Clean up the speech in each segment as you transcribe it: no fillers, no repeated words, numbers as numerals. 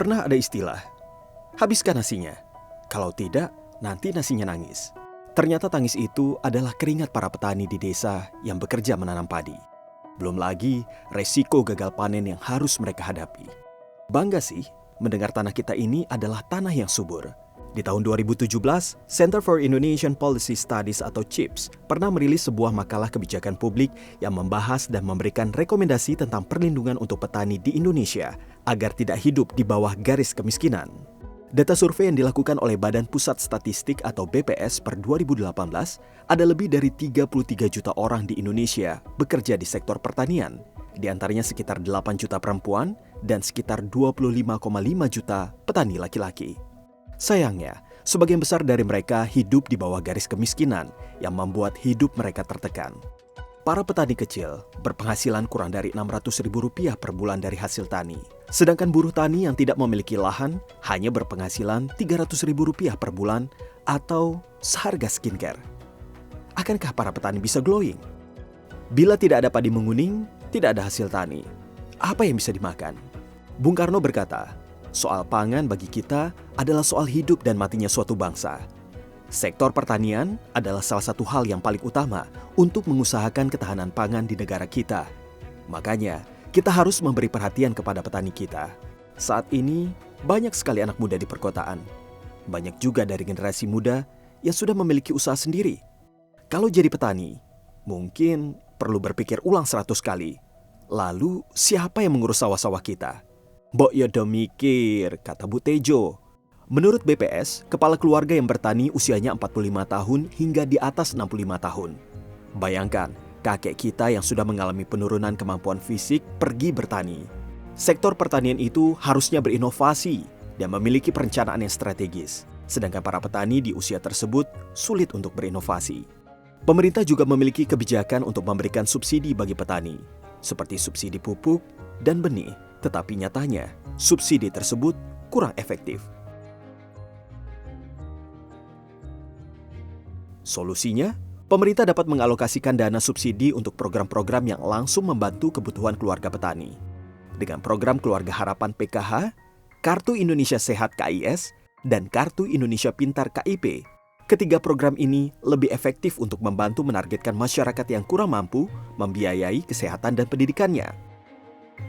Pernah ada istilah, habiskan nasinya. Kalau tidak, nanti nasinya nangis. Ternyata tangis itu adalah keringat para petani di desa yang bekerja menanam padi. Belum lagi resiko gagal panen yang harus mereka hadapi. Bangga sih mendengar tanah kita ini adalah tanah yang subur. Di tahun 2017, Center for Indonesian Policy Studies atau CIPS pernah merilis sebuah makalah kebijakan publik yang membahas dan memberikan rekomendasi tentang perlindungan untuk petani di Indonesia agar tidak hidup di bawah garis kemiskinan. Data survei yang dilakukan oleh Badan Pusat Statistik atau BPS per 2018, ada lebih dari 33 juta orang di Indonesia bekerja di sektor pertanian. Di antaranya sekitar 8 juta perempuan dan sekitar 25,5 juta petani laki-laki. Sayangnya, sebagian besar dari mereka hidup di bawah garis kemiskinan yang membuat hidup mereka tertekan. Para petani kecil berpenghasilan kurang dari Rp600.000 per bulan dari hasil tani. Sedangkan buruh tani yang tidak memiliki lahan hanya berpenghasilan Rp300.000 per bulan atau seharga skincare. Akankah para petani bisa glowing? Bila tidak ada padi menguning, tidak ada hasil tani. Apa yang bisa dimakan? Bung Karno berkata, soal pangan bagi kita adalah soal hidup dan matinya suatu bangsa. Sektor pertanian adalah salah satu hal yang paling utama untuk mengusahakan ketahanan pangan di negara kita. Makanya, kita harus memberi perhatian kepada petani kita. Saat ini, banyak sekali anak muda di perkotaan. Banyak juga dari generasi muda yang sudah memiliki usaha sendiri. Kalau jadi petani, mungkin perlu berpikir ulang 100 kali. Lalu, siapa yang mengurus sawah-sawah kita? Mbok yo do mikir, kata Bu Tejo. Menurut BPS, kepala keluarga yang bertani usianya 45 tahun hingga di atas 65 tahun. Bayangkan, kakek kita yang sudah mengalami penurunan kemampuan fisik pergi bertani. Sektor pertanian itu harusnya berinovasi dan memiliki perencanaan yang strategis. Sedangkan para petani di usia tersebut sulit untuk berinovasi. Pemerintah juga memiliki kebijakan untuk memberikan subsidi bagi petani, seperti subsidi pupuk dan benih. Tetapi nyatanya, subsidi tersebut kurang efektif. Solusinya, pemerintah dapat mengalokasikan dana subsidi untuk program-program yang langsung membantu kebutuhan keluarga petani. Dengan program Keluarga Harapan PKH, Kartu Indonesia Sehat KIS, dan Kartu Indonesia Pintar KIP, ketiga program ini lebih efektif untuk membantu menargetkan masyarakat yang kurang mampu membiayai kesehatan dan pendidikannya.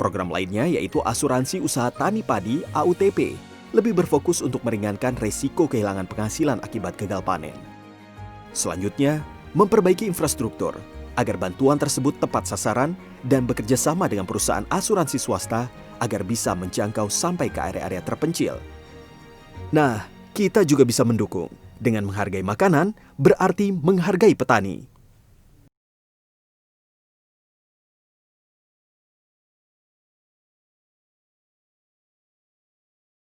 Program lainnya yaitu Asuransi Usaha Tani Padi AUTP, lebih berfokus untuk meringankan resiko kehilangan penghasilan akibat gagal panen. Selanjutnya, memperbaiki infrastruktur agar bantuan tersebut tepat sasaran dan bekerja sama dengan perusahaan asuransi swasta agar bisa menjangkau sampai ke area-area terpencil. Nah, kita juga bisa mendukung. Dengan menghargai makanan, berarti menghargai petani.